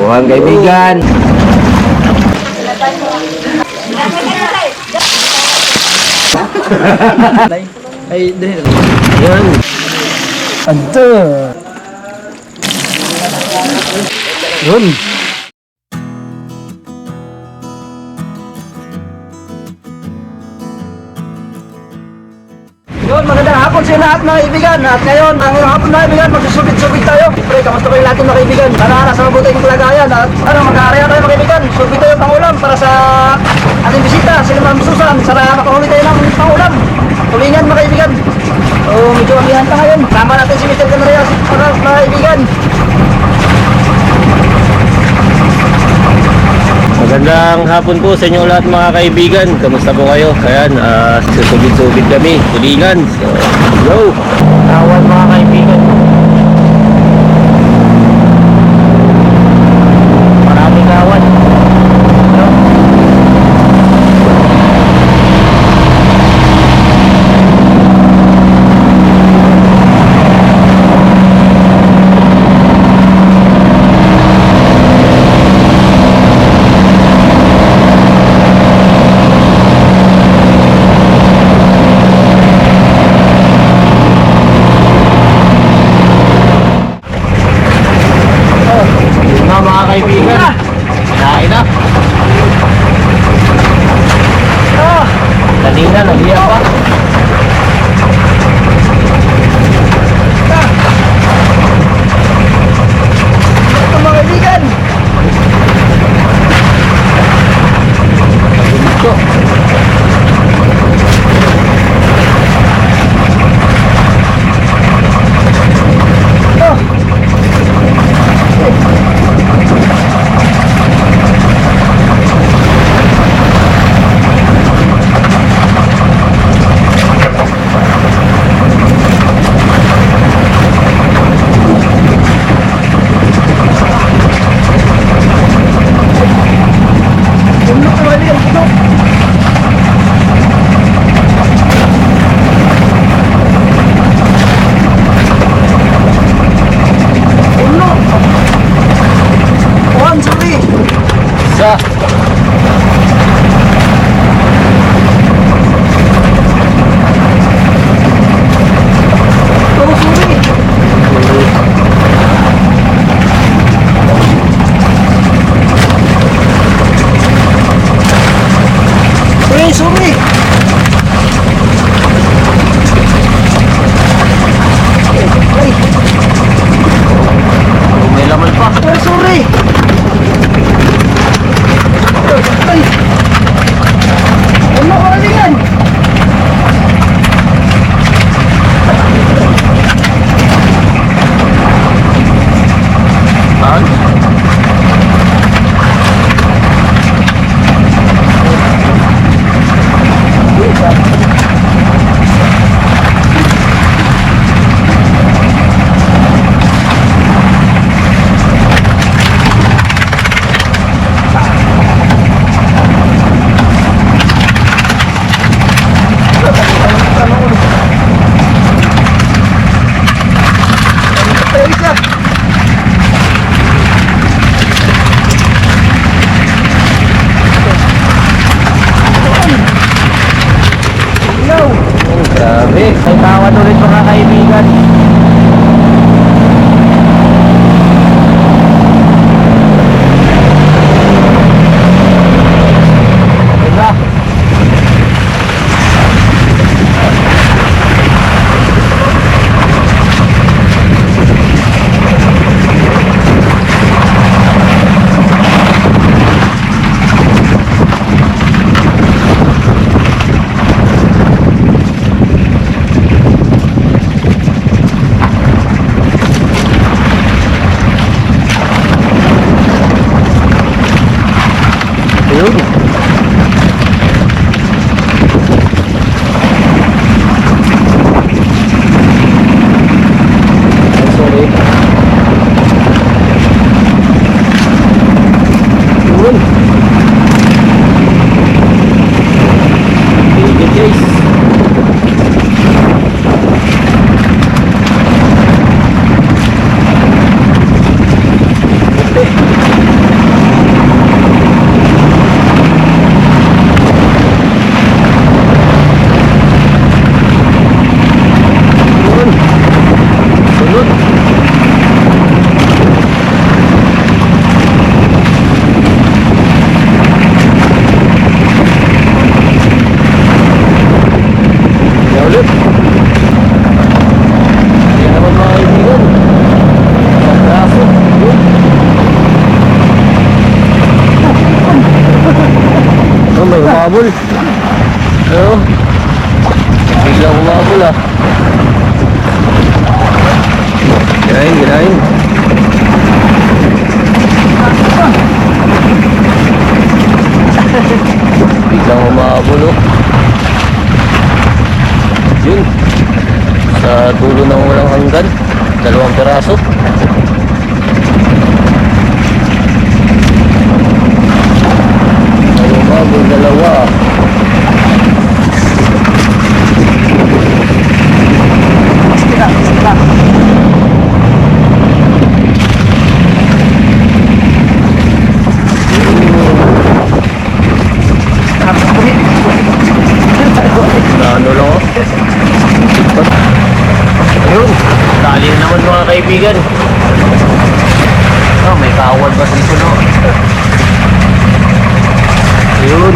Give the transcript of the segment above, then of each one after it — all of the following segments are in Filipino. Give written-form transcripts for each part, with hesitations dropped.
Ang kaibigan. Ay, dahil. Ayan. Ado. Yun. Yun, magandang hapon sa lahat mga kaibigan. At ngayon, ang hapon mga kaibigan, magsusubit-subit tayo. Pre, kamusta kayo lahat mga kaibigan? Para sa mabuting kalagayan. At ano, mag-aaraya tayo mga kaibigan. Subit tayo pangulam para sa ating bisita. Sila Ma'am Susan. Sana makahuli tayo ng pangulam. Tulingan mga kaibigan. So, medyo amihan pa ngayon. Sama natin si Mr. Canarias mga kaibigan. Magandang hapon po sa inyo lahat mga kaibigan. Kamusta po kayo? Ayan, susubit-subit kami. Tulingan. So, go! Kawan mga kaibigan. Maraming kawan. Ano? Mga kaibigan, kain na. Kanina, nahiya pa. Ito mga kaibigan. Ito. Sa Suri. may laman pa. Suri. Ay. Ano ko yan? Grabe. May kawan ulit mga kaibigan. Diba? Ayun. Sorry. Ayun. Bigit guys. Okay. humabol. Ano? Biglang humabol ah. Ginahin, ginahin. Biglang humabol oh. Yun. Sa dulo ng walang hanggan. 2 piraso. Ay, humabol 2. Ano lang oh. Ayun, dali na naman mga kaibigan. Oh, may kawal ba dito no? Ayun.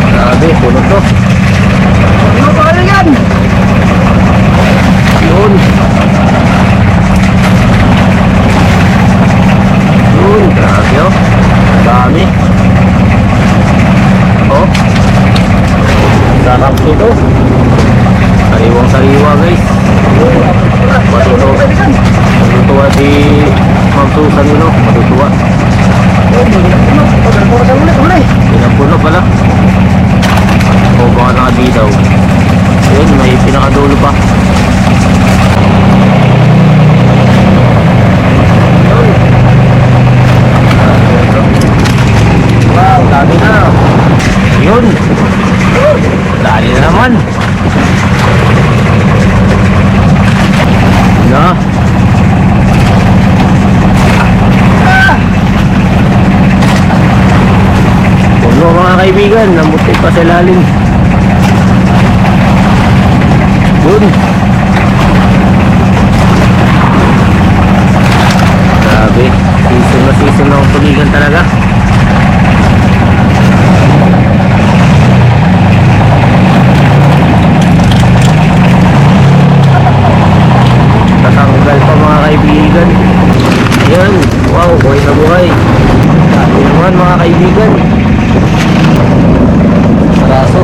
Grabe, puno to. Ano pa kayo yan? Ayun. Ayun, grabe oh. Dami. Oh. Sarap nito. Sariwang sariwa guys. Matutuwa si Ma'am Susan nyo. Matutuwa. Pinampuno pala. O baka nakabitaw. Ayun, may pinakadulo pa. Wow, dami na. Ayun. Dali na naman. Na. Puno mga kaibigan, namuti pa sa lalim. Yun. Grabe, season na season ng tuligan talaga. Tatanggal pa mga kaibigan. Ayan, wow, buhay na buhay. Dami naman mga kaibigan. Paraso.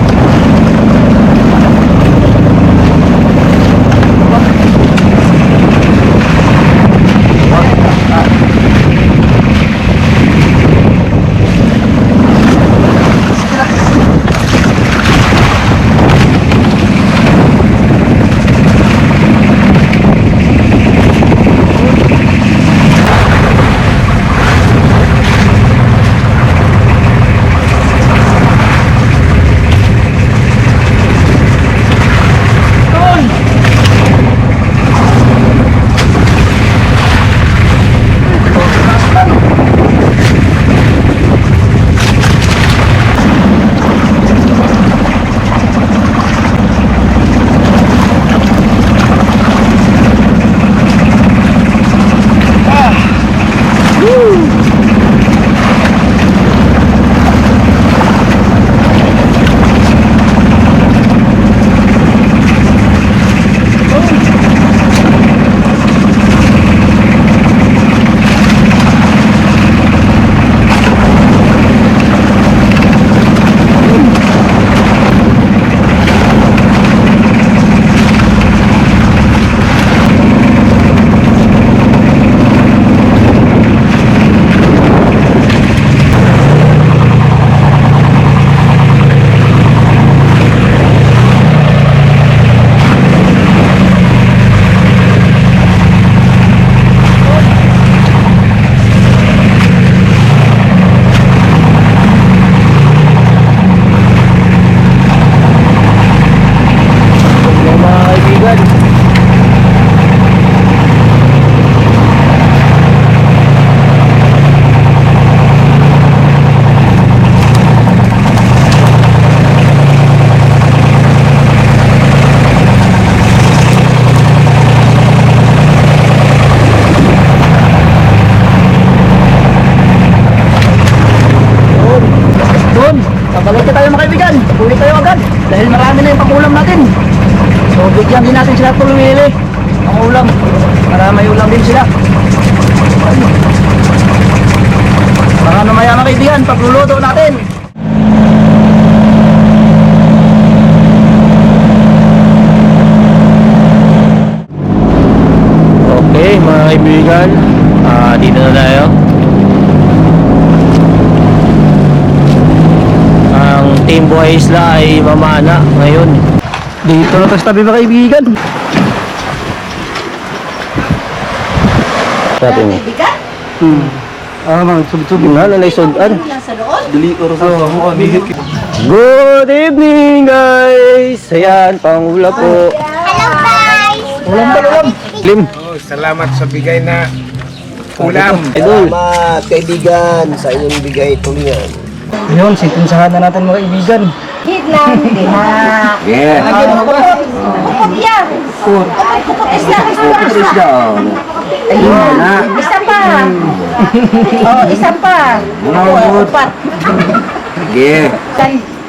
Dahil marami na yung pang-ulam natin. So bigyan din natin sila pumili ang ulam para may ulam din sila. Mga ano maya mga kaibigan, pagluluto natin. kaibigan, dito na tayo. Ang Team Buhay Isla ay mamana ngayon. Dito na tayo sa tabi mga kaibigan. Sabi mo. Mga subit-subit. Nga, nalaysod-an. Dili ko rin Good evening guys! Ayan, pangula po. Hello guys! Ulam. Lim. Oh, salamat sa bigay na ulam. Idol. Salamat kaibigan sa inyong bigay tulingan. Yun, sintinsahan na natin mga kaibigan. Hit lang, hindi na. Yeah. Kupot yan. Kupot isla. Ayun na. Isa pa. Oh, isa pa. Upat. Yeah.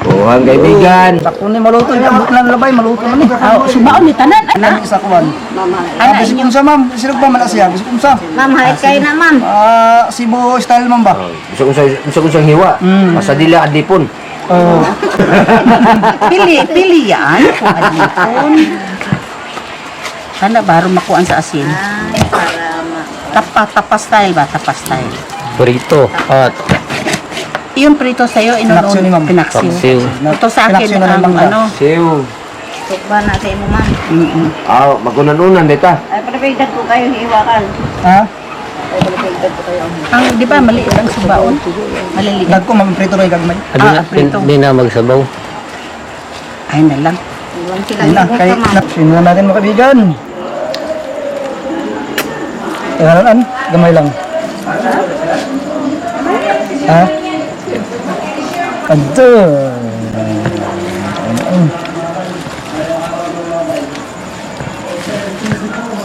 Buhan kaibigan. Takto ni maluto niya, abot na labay, maluto na ni. Subaon ni tanan. Ilan isa kuwan. Gusto kong sa ma'am, sino ba malas yan? Gusto kong sa. Ma'am, hait kayo na ma'am. Cebu style ma'am ba? Gusto ko sa hiwa. Masa dila adipon. Oo. Pili yan. Sana baro makuan sa asin. Ay, para Tapa style ba? Tapa style. Burrito at Yung prito sa'yo, Pinaksiw ni ma'am. Pinaksiw. paksiw. Ito sa akin, Pinaksiw na ng ang mangga. ano. Siw. tukba na sa imo ma'am. Magunan-unan dita. Ay, palipigdan ko kayo hiwakan. Ha? Ay, palipigdan ko kayo. Ang, di ba, maliit ang subaon. Maliliit. Dag ko ma'am, prito rin gagmay. prito. Hindi na magsabaw. Ay na lang. Iwan sila Ayun na, higot kay ka ma'am. sinuha natin mga kaibigan. Ayan, gamay lang. Ha? Ado.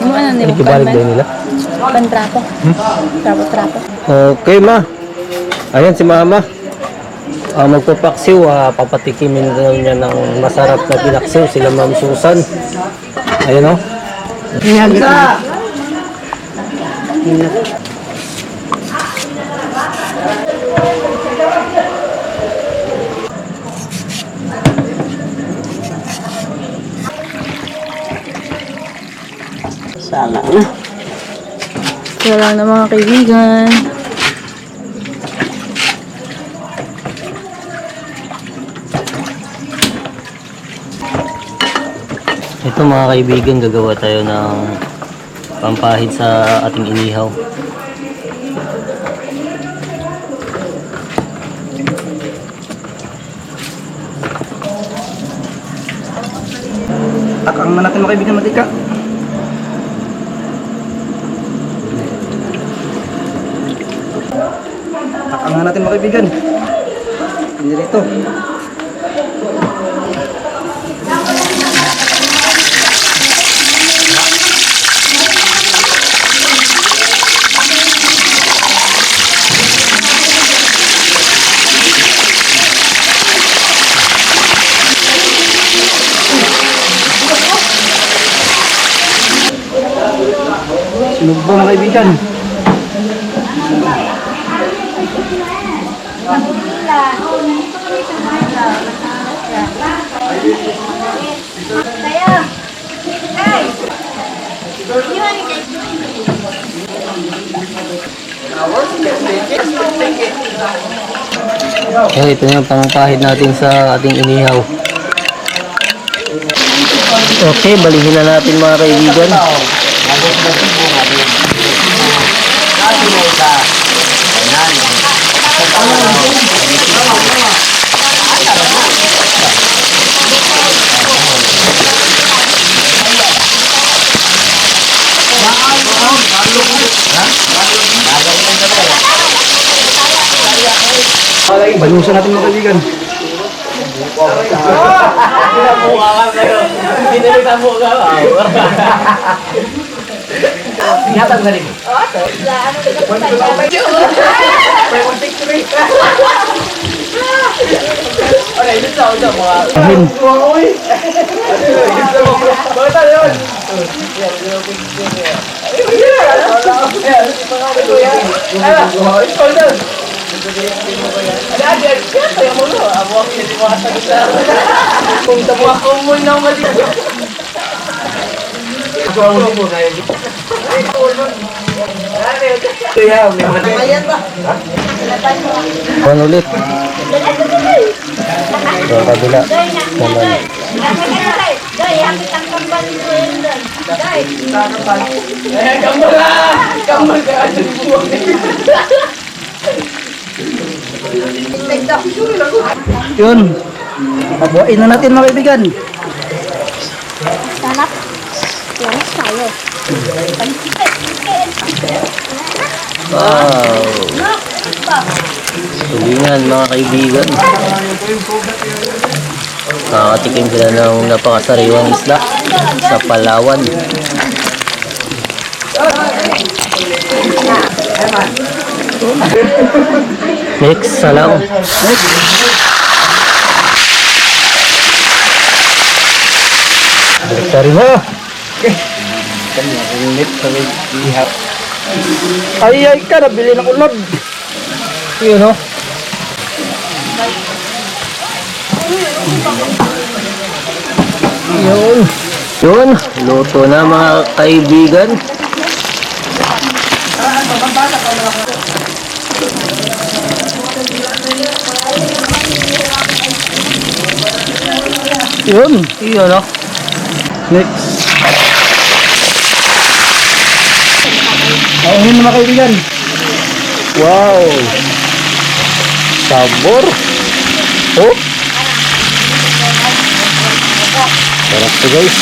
Ano nila? Ikibalik din nila. Pantrapo. Trapo-trapo. Okay ma. Ayan si mama. Magpapaksiw, papatikimin daw niya ng masarap na pinaksiw sila Ma'am Susan. Ayun o. Kaya lang na mga kaibigan. Ito mga kaibigan, gagawa tayo ng pampahid sa ating inihaw. Takang na natin mga kaibigan matika. Takang na natin mga kaibigan. Hindi rito. Sunog ba mga kaibigan? Kaya. Ay. Kaya ito na yung pampahid natin sa ating inihaw. Okay, balihin na natin mga kaibigan. Balusan natin mga kaibigan. Ahin. Kuhan ulit. Sa kabila. Naman. Yun. Pabuhain na natin mga kaibigan. Sarap. Lamas tayo. Wow! Tulingan mga kaibigan. Nakakatikim sila ng napakasariwang isda sa Palawan. Next, salaw. Balik tayo mo. Ay ka, nabili ng ulod. Yun o. Yun. Yun. Luto na mga kaibigan. Yun. Yun o. Next. Ayun mga kaibigan. Wow. Sabor. Oh. Sarap to guys.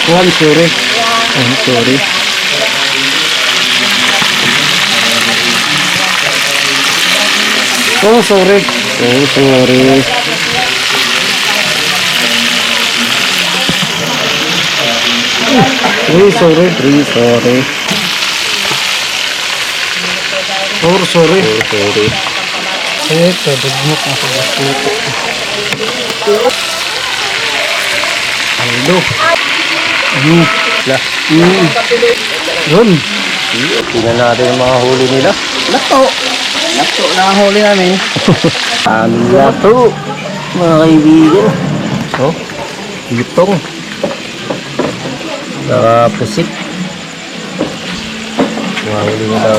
Kuhan, sorry. Oh, sorry. Oh, sorry. Oh, sorry. Sorry, sorry. Sorry, sorry. Oh, sorry. Oh, sorry. Eh, kadugmok na sa basluto. Aldo. Lah. Yun. Tingnan natin yung mga huli nila. Lato. Lato na ang huli namin. Aming lato. Mga kaibigan. Oh. Itong. Saka pusit. Mga huli nila.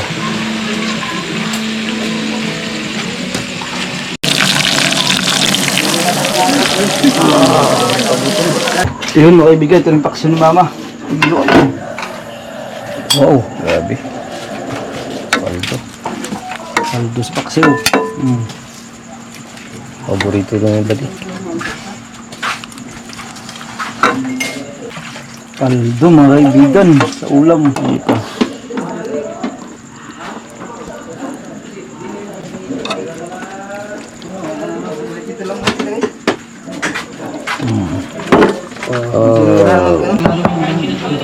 Yun mga kaibigan, ito yung paksyon ni mama. Wow. Grabe. Aldo. Aldo sa paksiw. Paborito na yung bali. Aldo mga kaibigan, sa ulam. Dito.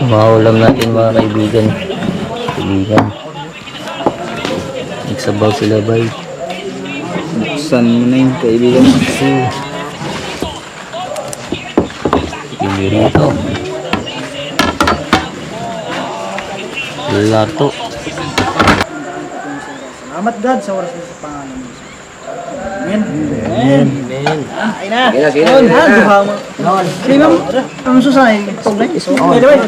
Maulam natin mga kaibigan. Nagsabaw sila bay. Buksan mo na yung kaibigan. Pili rito. Lato. Salamat God sa oras sa pangalan mo. Amen. Amen. Ay na. Sige na, sige na. Yun, sige ha, na. duha mo. Ano ma'am? Ang susay? Pag-like? By the way.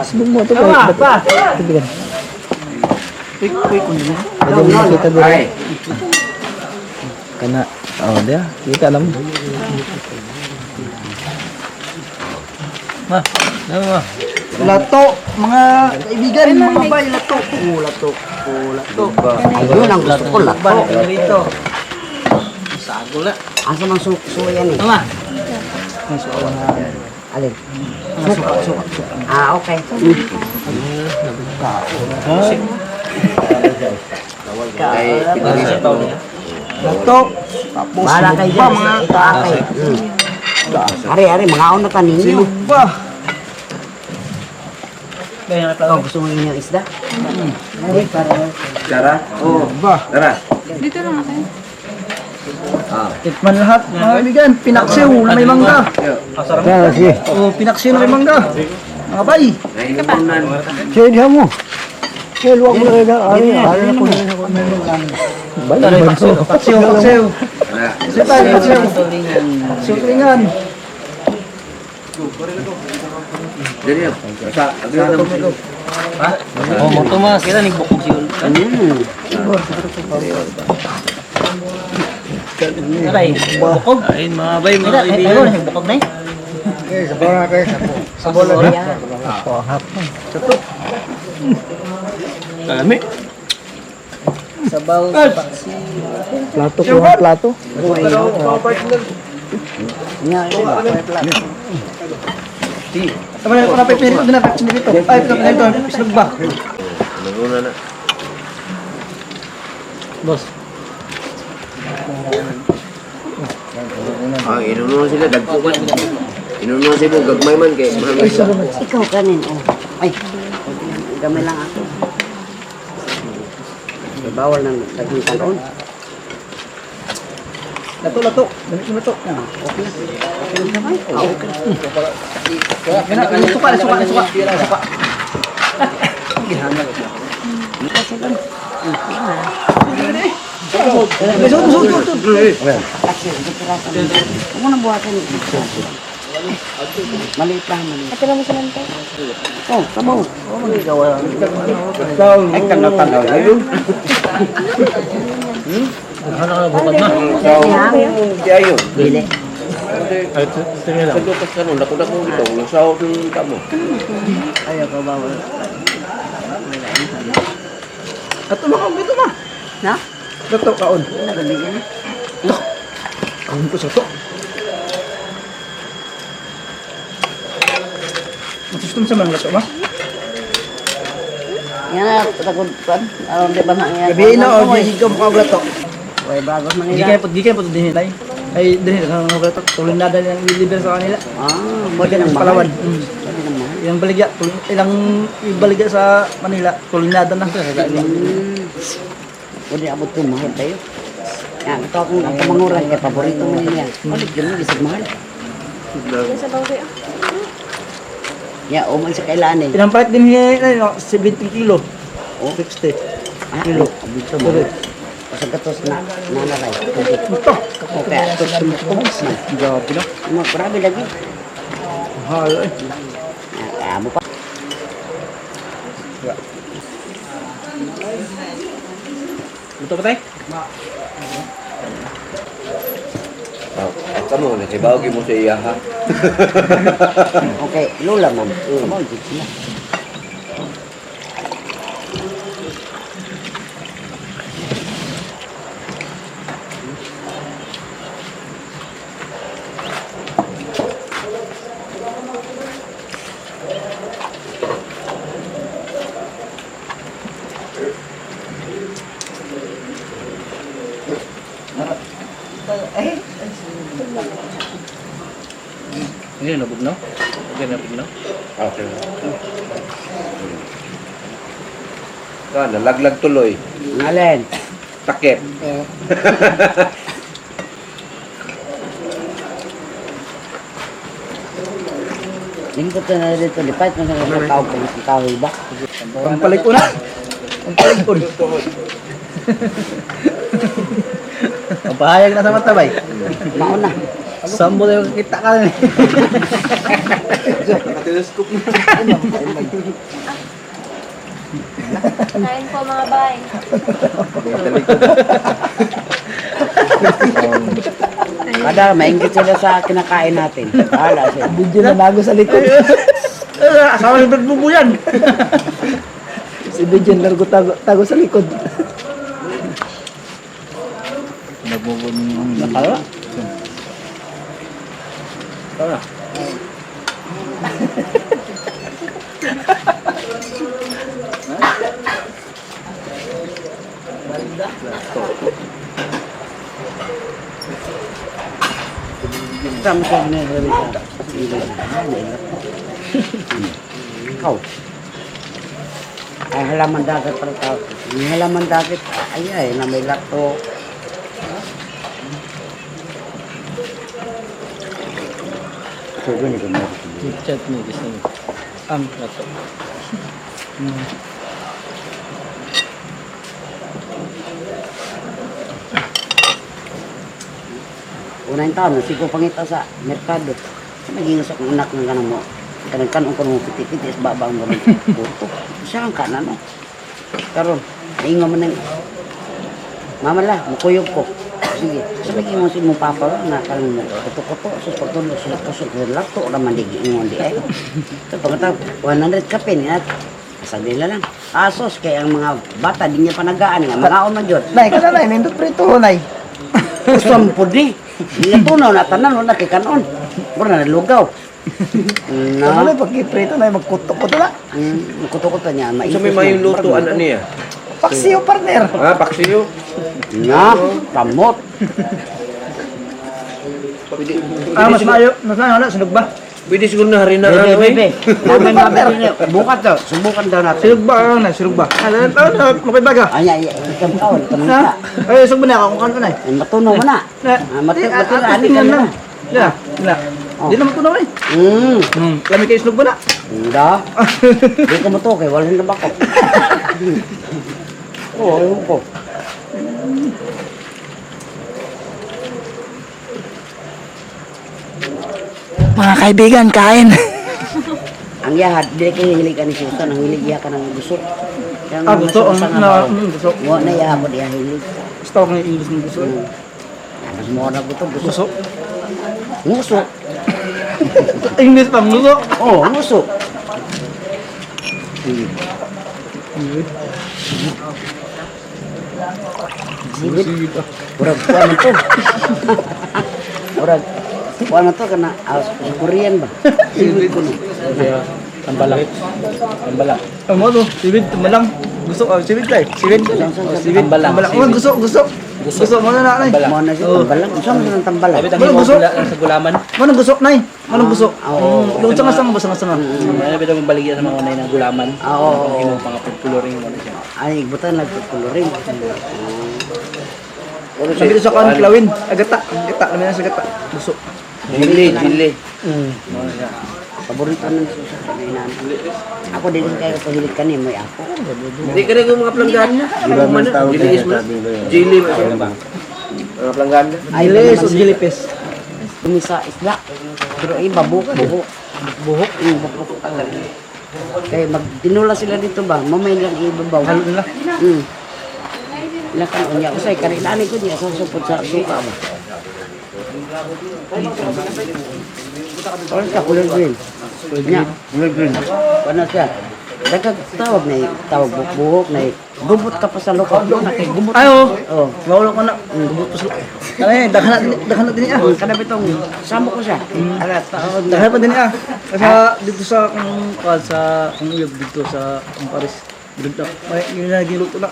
Sabog mo ito. Pa. Kaibigan. Quick kung yun. Pwede mo nakita doon. Ay. Kana. Oh, dia. Kita alam. Ma, ano ma? Lato, mga kaibigan, mga bay, lato. Lato. Lato. Yun ang gusto ko, lato. Dito. Sagol na. Asa mang suko yan eh? Tama. Alin? Suko. Ah, okay. Lato. Tapos Bahala kayo dyan, mga kaakay. Ari, mga una ka ninyo. silog pa. Oh, gusto mo yung isda? Tara? Oo. Ba. Tara. Tikman lahat, mga kaibigan. Pinaksiw na may mangga. Oh, pinaksiw na may mangga. Mga bay. Sige, diha mo. Kaya luwag mo na kaibigan. Ano na po na Paksiw. Paksiw. Sipay, paksiw. Paksiw tulingan. Dali yan. Sa, Oh, mo Tomas. Kira ning bukog si Ul. Aray, bukog. Ay, mga bay, mga kaibigan. Ay, bukog na eh. Kalami. Sabaw sa paksi. Plato ko ang plato. Tama na ko na pipili ko din na vaccine dito. Ay, ito na ito. Islog ba? Nanguna na. Boss. Inununan sila, dagpo man. Inununan sila, gagmay man kay Muhammad. Ikaw kanin, oh. Ay, gamay lang ako. Bawal ng daging talon. Lato. Damit mo lato. Suka. Sud. Huwag mo na buhatin. Maliit lang, maliit. Ate lang mo sa nante. Oh, sabaw. Ay, tanaw-tanaw. Ayun. Ano ka bukod na? Ayun. Bili. Ay, tingnan lang. Pagdukas ka nun, nakunak mo ito. Nagsahod yung kamo. Ayaw ko bawal. Ato dito na. Na? Lato kaon. Nagabigyan. Kaon ko sa to. Masustum sa mga lato ba? Yan na, patagod pan. Alam di ba na yan? Gabi na o gigaw mo ka lato. Way bagos na Di nila. kaya po din tay. Ay din ka ng lato. Tuloy na dali ang deliver sa kanila. Ah, Pwede ng Palawan. Pwede naman. Ilang baligya, ilang baligya sa Manila, tulinada na. Pwede abot ko mahal tayo. Yan, ito akong ang pamanguran kaya paborito mo niya. Palit yun, isag mahal. Sa bago kayo. Ya, umay sa kailan eh. Ilang palit din niya, 70 kilo. Oh. 60. Ah, Kilo. abito mo. Sa gatos na nanaray. Ito. Okay, ito kumos na. Grabe na. Marami lagi. Mahal eh. Amo pa. Ito pa tayo? Kamu, nakibawagi mo sa iya ha. Okay, lola man. Kamu dito na. Ini nabog no? Okay, nabog no? Okay. Nalaglag tuloy. Ngalen. Takip. Lingkot na dito. Lipat na sa mga tao pag tao iba. Pampalit ko na. Pampalit ko. Pahayag na sa matabay. Mauna. Sambo na yung kita ka rin. Kain po mga bay. Kada maingit sila sa kinakain natin. Bahala sila. Video na bago sa likod. Asawa ng Brad Bubu yan. Si Bijan largo tago sa likod. Nakala? Tara. Sama sa ginagawa. Ikaw. Ay halaman dagat para tao. Yung halaman dagat, ay na may lakto. So, gani ko mo. Chat ni gusto ni. Ang plato. Unang taon, sigo pangita sa merkado. Naging sa anak ng ganun mo. Kanang kanon ko mo piti-piti sa babang mo ng puto. Saan ka na no? Karon, naingon man ng mamala, mukuyog ko. Sige, sabi mo si mo papa na kanang kuto-kuto sa pagtulog sa kusog ng lapto naman di ingon di ay. So pagkatapos 100 kape niya. Sabi nila lang, asos kay ang mga bata di niya panagaan nga mga man jud. Nay, kada nay, nindot prito nay. Usam po di. Hindi tunaw na tanan na kay kanon. Bro na lugaw. Ano Na, pag prito nay magkutok-kuto na. kuto-kuto niya. Sa may mayong luto, ano niya? Paksiyo partner. Ah, paksiyo. Na, kamot. Mas mayo na sunog ba? Pwede siguro na harina. Bebe, ano eh. bebe. Namin mabili. Bukat daw. Subukan daw natin. Sunog ba? Ano mapibaga? Anya, ikam kaon. Ha? Ay, sunog na ako kung ano nay. Matunaw mo na. Matira-ani ka na. Ya, ya. Di naman tunaw eh. Lami kayo sunog ba na? Hindi. Di ko mo to kay wala na ba ko. Oo, ayun ko. Mga kaibigan, kain. Ang yahad, di kayo hilig ka ni Susan. Ang hilig iya ka ng gusto. Gusto. Gusto. Wa na iya mo diya hilig. Gusto ko ng English ng gusto. Mas mo na gusto. Gusto. Nguso. English pang gusto. Oo, nguso. Sibit. Murag kuha na to. Murag kuha na to kana Korean ba? Sibit ko na. Tambalak. Tambalak. Amo to, sibid malang. Gusto ka, sibid tay. Sibid. Sibid. Tambalang. Oh, gusto mo na nay. Mo na siya tambalang. Saan mo ng tambalang? Sabi Walang mo gusto. sa gulaman. Manong gusto nay. Manong gusto. Oo. Yung sanga-sanga ba sanga-sanga? Ano ba mong baligya sa mga unay ng gulaman? Oo. Yung mga pagkuluring mo na siya. Ay, butan nagkukulurin. Sabi ko sa kan klawin, agata, kami na sa agata. Gusto. Jili. Paborito ng susa sa kainan. Ako din kayo pahilig ka ni mo ako. Hindi ka rin yung mga planggana na. Ano man na? Jili is mo na. Jili ba? Mga planggana. Ay, Gilis o gilipis. Kumisa isda. Pero iba buhok. Buhok. Buhok. Kaya magtinula sila dito ba? Mamay lang ibabaw. Halo nila. Ilang kan unya usay karinani ko niya sa supot sa suka ba. Oras ka kulay green. Nya, kulay green. Panas siya. Dagag tawag buhok na gubot ka pa sa lukot na kay gubot. Ayo. Oh, Maulo ko na. Gubot pa sila. Ay, daghan na din niya. kada bitong samo ko siya. Ala taon. Daghan pa din niya. Kasi dito sa kung uyab dito sa Paris. Dito. May yun na giluto na.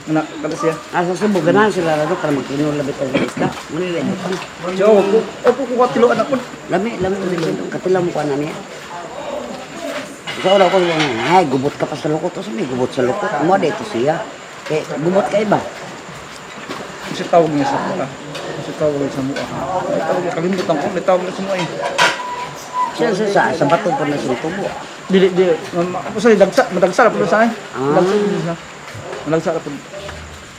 Anak kada siya. Asa subo ganan sila ra para magtinula bitong isda. Muni lang. So, ako ko katilo anak ko. Lami ulit katilaw mo ko na niya. So wala ko yung ay gubot ka pa sa lukot to may gubot sa lukot. Mo dito siya. Kay gubot ka iba. Kasi tawag niya sa mukha. Kasi tawag niya sa mukha. Tawag niya kalimutan ko. Tawag niya sa mukha eh. Siya sa bato po na siyang tubo. Dili. Ako sa madagsa po sa akin. Ah. Madagsa po.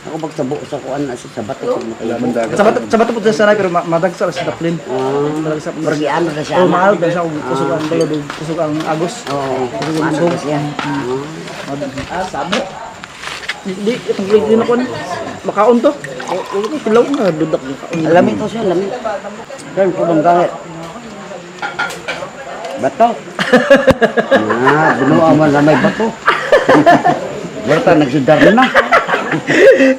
Ako pagtabo sa kuan na siya sa bato ko makalaman dagat. Sa bato po sa akin pero madagsa sa daplin. Madagsa po. Pergi ano na siya. Oh, mahal ba siya kusog ang balod, kusog ang agos. Oo. Ano na siya. Sabi. Di itong gilid ko makaon to. Tilaw na dudak makaon. Lamit to siya, lamit. Kaya po bang gahit. Bato. Binuha man na may bato. Berta nagsudar na.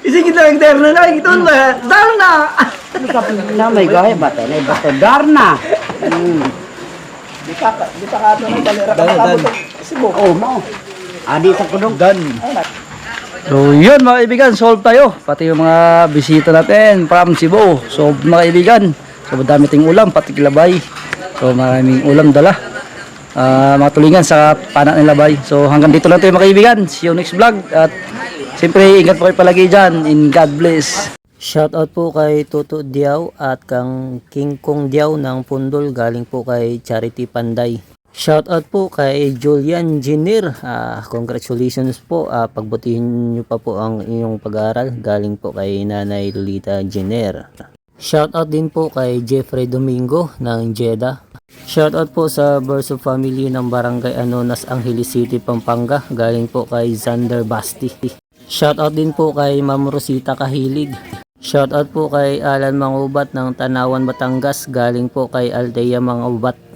Isig kita ang terno na, ito ba? Darna! Ano ka na may gahit bato? May bato darna. Di pa ka ito ng balera ka Sibo. Oh, mo. Adi sa kudong. So yun mga kaibigan, solve tayo. Pati yung mga bisita natin from Cebu. So mga kaibigan, so madami ting ulam, pati kilabay. So maraming ulam dala. Mga tulingan sa panak ng labay. So hanggang dito lang tayo mga kaibigan. See you next vlog. At siyempre ingat po kayo palagi dyan. In God bless. Shoutout po kay Toto Diaw at kang King Kong Diaw ng Pundol galing po kay Charity Panday. Shoutout po kay Julian Jenner. Congratulations po. Pagbutihin nyo pa po ang inyong pag-aaral galing po kay Nanay Lolita Jenner. Shoutout din po kay Jeffrey Domingo ng Jeddah. Shoutout po sa Verso family ng Barangay Anonas, Angeles City, Pampanga. Galing po kay Zander Basti. Shoutout din po kay Ma'am Rosita Kahilig. Shoutout po kay Alan Mangubat ng Tanawan, Batangas. Galing po kay Aldea Mangubat.